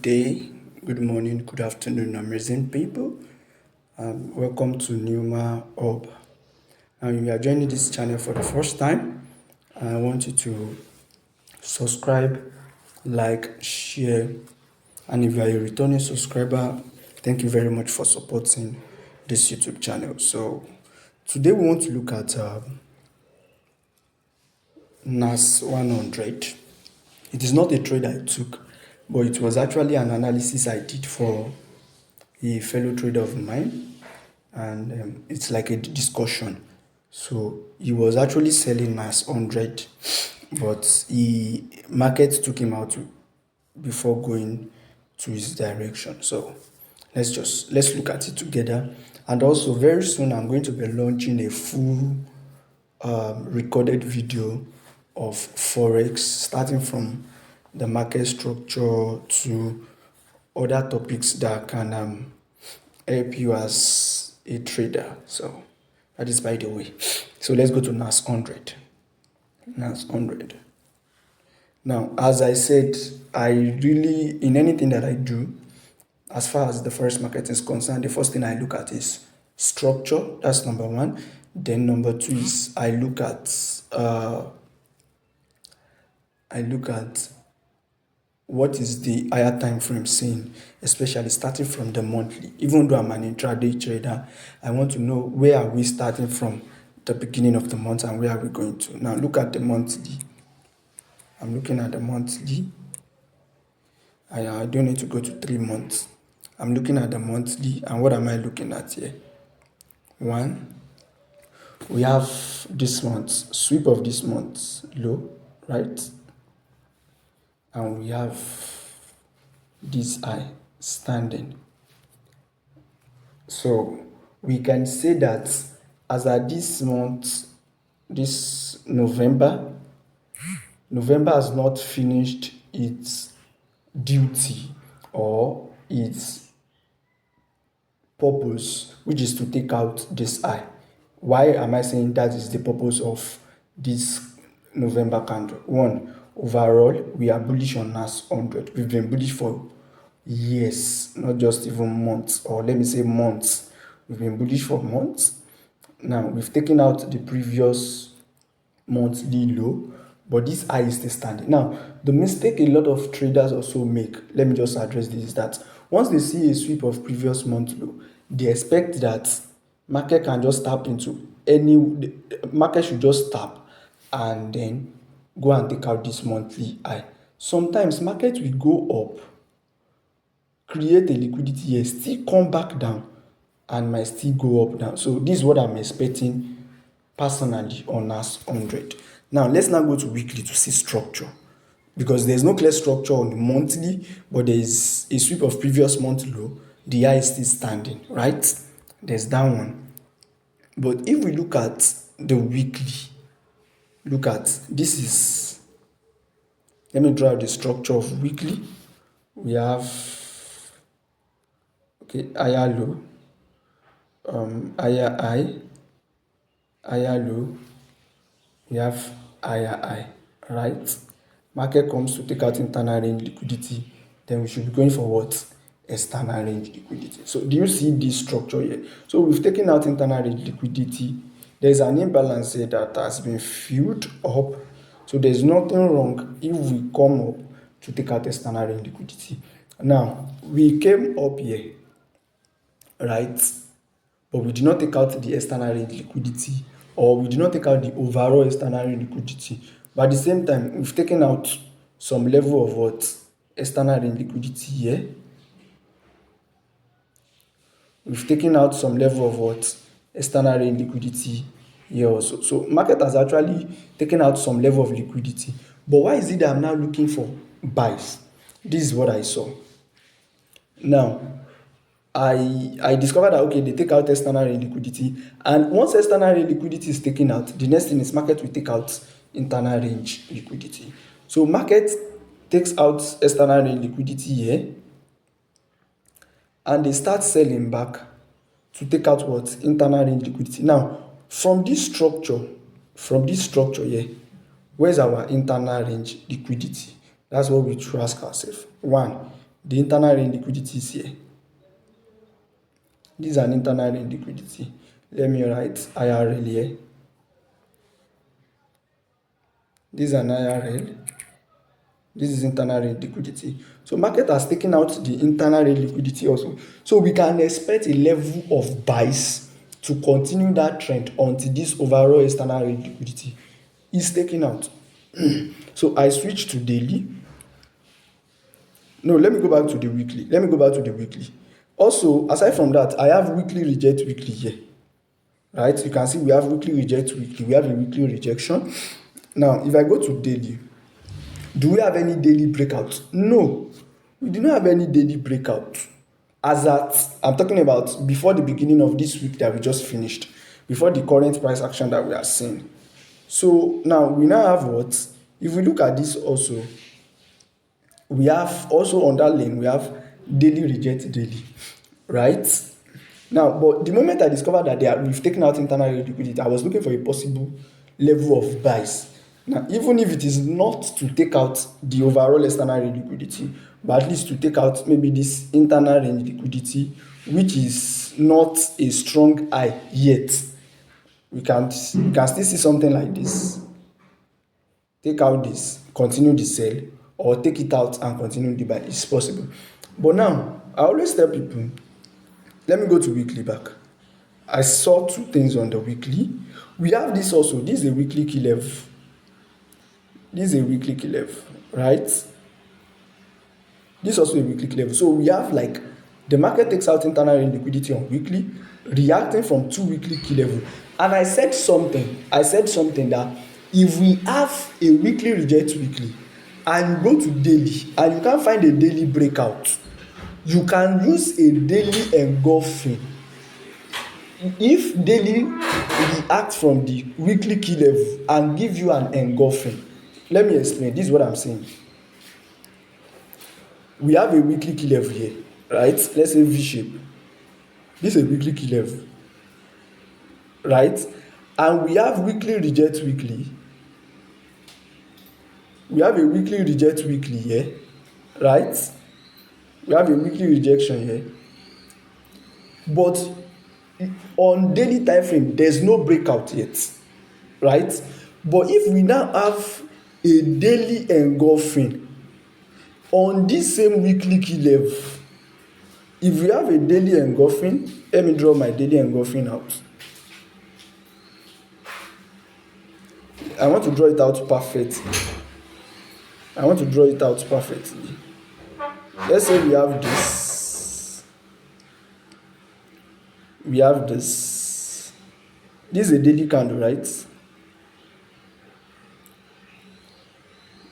day, good morning, good afternoon, amazing people. Welcome to Numa Hub. And if you are joining this channel for the first time, I want you to subscribe, like, share, and if you are a returning subscriber, thank you very much for supporting this YouTube channel. So today we want to look at NAS100. It is not a trade I took, but it was actually an analysis I did for a fellow trader of mine, and it's like a discussion. So he was actually selling NAS100, but he market took him out before going to his direction. So let's look at it together. And also very soon I'm going to be launching a full recorded video of forex, starting from the market structure to other topics that can help you as a trader. So that is by the way. So let's go to NAS100. NAS100. Now, as I said, I really, in anything that I do, as far as the forex market is concerned, the first thing I look at is structure. That's number one. Then number two is I look at what is the higher time frame saying, especially starting from the monthly. Even though I'm an intraday trader, I want to know where are we starting from the beginning of the month and where are we going to. Now look at the monthly. I'm looking at the monthly. I don't need to go to 3 months. I'm looking at the monthly, and what am I looking at here? One, we have this month, sweep of this month low, right? And we have this high standing. So we can say that as at this month, this November has not finished its duty or its purpose, which is to take out this high. Why am I saying that is the purpose of this November candle? One, overall, we are bullish on NAS100. We've been bullish for years, not just even months, or let me say months. We've been bullish for months. Now, we've taken out the previous monthly low, but this high is still standing. Now, the mistake a lot of traders also make, let me just address this, is that once they see a sweep of previous month low, they expect that market can just tap into market should just tap and then go and take out this monthly high. Sometimes market will go up, create a liquidity here, still come back down, and might still go up down. So this is what I'm expecting personally on NAS100. Now let's now go to weekly to see structure, because there's no clear structure on the monthly, but there is a sweep of previous month low. The high is still standing, right? There's that one. But if we look at the weekly, look at this is, let me draw the structure of weekly. We have higher low, higher high, higher low, we have higher high, right? Market comes to take out internal range liquidity, then we should be going for what? External range liquidity. So do you see this structure here? So we've taken out internal range liquidity. There's an imbalance here that has been filled up. So there's nothing wrong if we come up to take out external range liquidity. Now, we came up here, right? But we did not take out the external range liquidity, or we did not take out the overall external range liquidity. But at the same time, we've taken out some level of what? External range liquidity here. We've taken out some level of what? External range liquidity here also. So market has actually taken out some level of liquidity. But why is it that I'm now looking for buys? This is what I saw. Now, I discovered that okay, they take out external liquidity, and once external liquidity is taken out, the next thing is market will take out internal range liquidity. So market takes out external range liquidity here, and they start selling back to take out what? Internal range liquidity. Now, from this structure here, where's our internal range liquidity? That's what we should ask ourselves. One, The internal range liquidity is here. This is an internal range liquidity. Let me write IRL here. This is an IRL. This is internal range liquidity. So market has taken out the internal range liquidity also. So we can expect a level of buys to continue that trend until this overall external range liquidity is taken out. So I switch to daily. No, let me go back to the weekly. Also, aside from that, I have weekly reject weekly here. Right? You can see we have weekly reject weekly. We have a weekly rejection. Now, if I go to daily, do we have any daily breakout? No, we do not have any daily breakout. As at, I'm talking about before the beginning of this week that we just finished, before the current price action that we are seeing. So now we now have what? If we look at this also, we have also on that lane, we have daily reject daily, right? Now, but the moment I discovered that we've taken out internal liquidity, I was looking for a possible level of buys. Now, even if it is not to take out the overall external range liquidity, but at least to take out maybe this internal range liquidity, which is not a strong high yet, we can still see something like this. Take out this, continue the sell, or take it out and continue the buy. It's possible. But now, I always tell people, let me go to weekly back. I saw two things on the weekly. We have this also. This is a weekly key level. Right? This is also a weekly key level. So we have like the market takes out internal liquidity on weekly, reacting from two weekly key level. And I said something that if we have a weekly reject weekly and you go to daily and you can't find a daily breakout, you can use a daily engulfing. If daily react from the weekly key level and give you an engulfing, let me explain. This is what I'm saying. We have a weekly key level here, right? Let's say V shape. This is a weekly key level, right? And we have weekly reject weekly. We have a weekly reject weekly here, right? We have a weekly rejection here. But on daily time frame, there's no breakout yet, right? But if we now have a daily engulfing on this same weekly key level, if we have a daily engulfing, let me draw my daily engulfing out. I want to draw it out perfectly. Let's say we have this. This is a daily candle, right?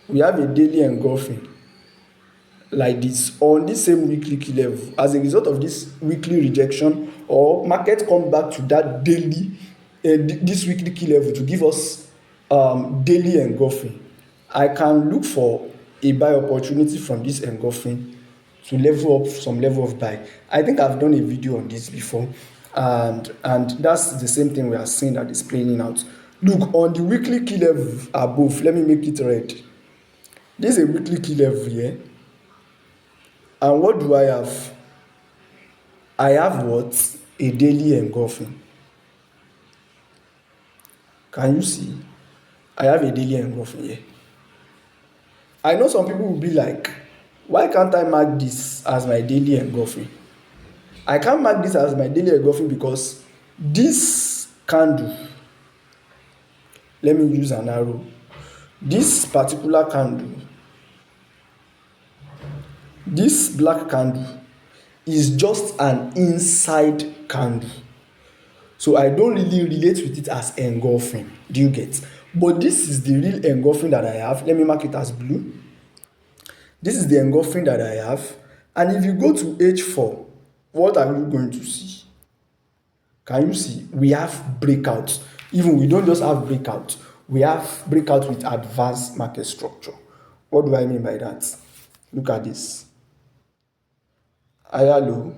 We have a daily engulfing like this on this same weekly key level. As a result of this weekly rejection, or market come back to that daily this weekly key level to give us daily engulfing, I can look for a buy opportunity from this engulfing to level up some level of buy. I think I've done a video on this before, and that's the same thing we are seeing that is playing out. Look, on the weekly key level above, let me make it red. This is a weekly key level here. And what do I have? I have what? A daily engulfing. Can you see? I have a daily engulfing here. I know some people will be like, why can't I mark this as my daily engulfing? I can't mark this as my daily engulfing because this candle, let me use an arrow. This particular candle, this black candle is just an inside candle. So I don't really relate with it as engulfing. Do you get? But this is the real engulfing that I have. Let me mark it as blue. This is the engulfing that I have. And if you go to H4, what are you going to see? Can you see? We have breakouts. Even we don't just have breakout. We have breakout with advanced market structure. What do I mean by that? Look at this. Higher low,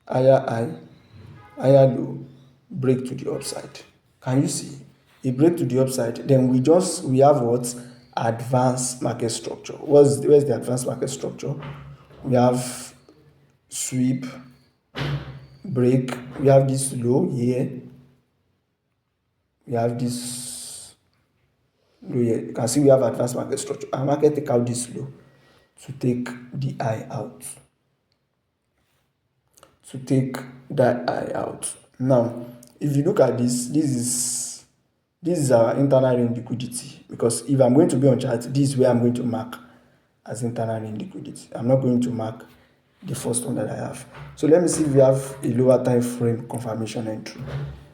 higher high, higher low, break to the upside. Can you see? A break to the upside. Then we have what? Advanced market structure. Where's the advanced market structure? we have sweep, break, we have this low here, we have this low here. You can see we have advanced market structure. Our market take out this low to take the eye out. To take that eye out. Now, if you look at this, this is our internal range liquidity, because if I'm going to be on chart, this is where I'm going to mark as internal range liquidity. I'm not going to mark the first one that I have. So let me see if we have a lower time frame confirmation entry.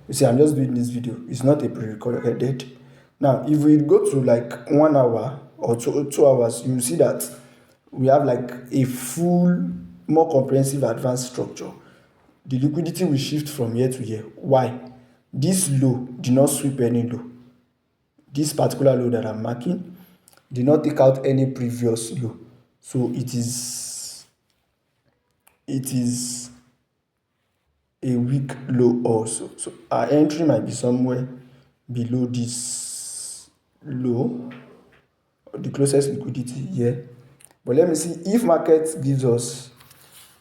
You see, I'm just doing this video. It's not a pre-recorded. Now, if we go to like 1 hour or 2 hours, you will see that we have like a full, more comprehensive advanced structure. The liquidity will shift from here to here. Why? This low did not sweep any low. This particular low that I'm marking did not take out any previous low. So it is a weak low also. So our entry might be somewhere below this low, or the closest liquidity here. But let me see if market gives us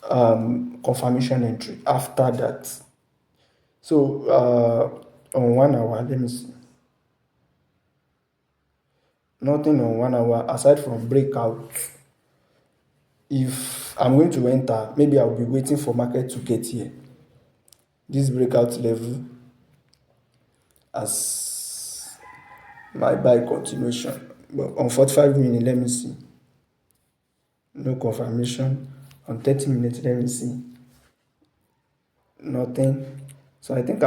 confirmation entry after that. So on 1 hour, let me see. Nothing on 1 hour aside from breakout. If I'm going to enter, maybe I'll be waiting for market to get here. This breakout level as my buy continuation. But on 45 minutes, let me see. No confirmation. On 30 minutes, let me see. Nothing. So I think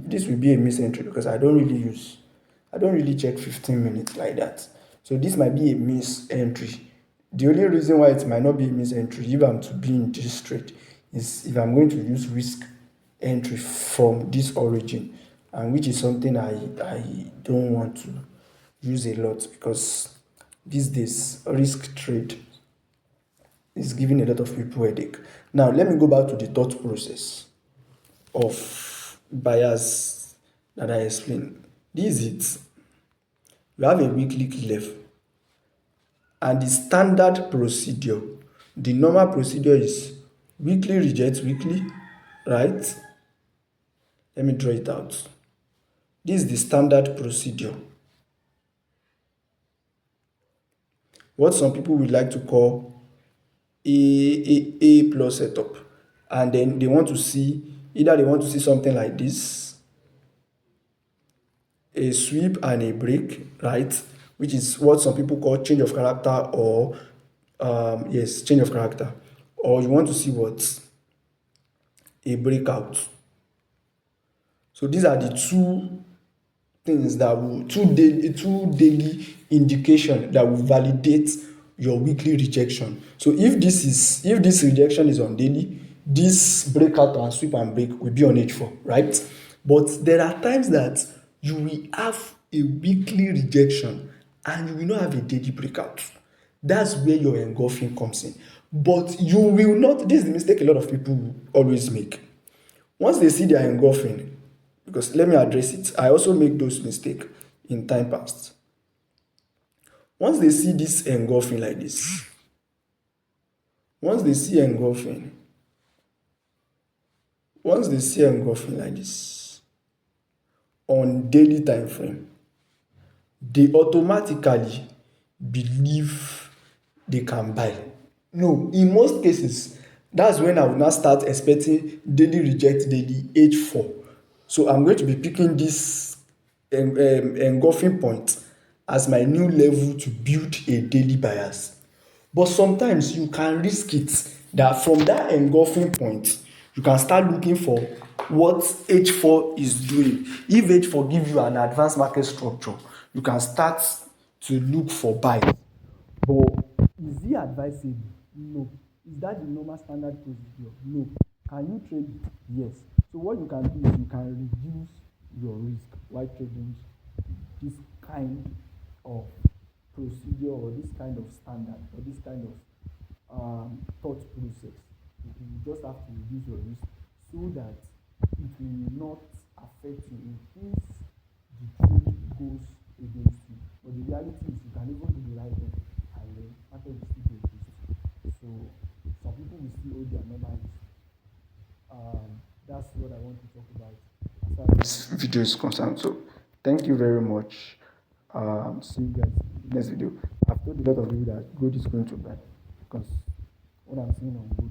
this will be a miss entry, because I don't really check 15 minutes like that. So this might be a miss entry. The only reason why it might not be a miss entry, if I'm to be in this trade, is if I'm going to use risk entry from this origin, and which is something I don't want to use a lot, because these days risk trade is giving a lot of people headache. Now let me go back to the thought process of buyers that I explained. This is it. You have a weekly clef, and the standard procedure, the normal procedure is weekly reject weekly, right? Let me draw it out. This is the standard procedure. What some people would like to call a plus setup. And then they want to see, either they want to see something like this, a sweep and a break, right? Which is what some people call change of character, or yes, change of character. Or you want to see what? A breakout. So these are the two things that will, two daily indication that will validate your weekly rejection. So if this rejection is on daily, this breakout and sweep and break will be on H4, right? But there are times that you will have a weekly rejection and you will not have a daily breakout. That's where your engulfing comes in. But you will not, this is the mistake a lot of people always make. Once they see their engulfing, because let me address it, I also make those mistakes in time past. Once they see this engulfing like this, once they see engulfing like this on daily time frame, they automatically believe they can buy. No, in most cases, that's when I will now start expecting daily reject daily H4. So I'm going to be picking this engulfing point as my new level to build a daily bias. But sometimes you can risk it that from that engulfing point, you can start looking for what H4 is doing. If H4 gives you an advanced market structure, you can start to look for buy. But is it advisable? No. Is that the normal standard procedure? No. Can you trade it? Yes. So what you can do is you can reduce your risk while trading this kind of procedure, or this kind of standard, or this kind of thought process. You just have to reduce your risk so that it will not affect you in case the trade goes against you. But the reality is you can even do the right thing and then market will still go against you. So see all their normals. That's what I want to talk about as far as this video is concerned. So thank you very much. See you guys in the next video. I've told a lot of people that gold is going to buy because what I'm seeing on gold,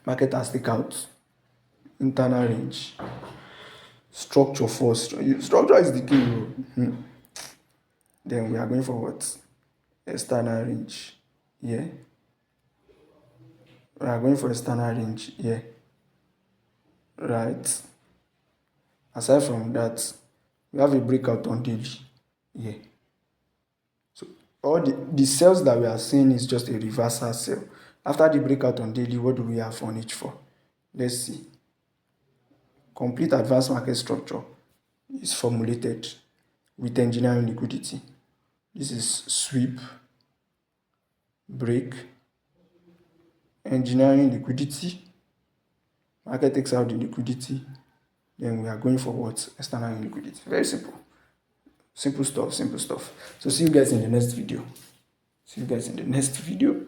market has take out internal range, structure first. Structure is the key. Then we are going for what? External range. Yeah. We are going for external range. Yeah. Right. Aside from that, we have a breakout on daily. Yeah. So all the sales that we are seeing is just a reversal sell. After the breakout on daily, what do we have on each for? Let's see. Complete advanced market structure is formulated with engineering liquidity. This is sweep, break, engineering liquidity. Market takes out the liquidity. Then we are going for what? External liquidity. Very simple. Simple stuff, simple stuff. So see you guys in the next video. See you guys in the next video.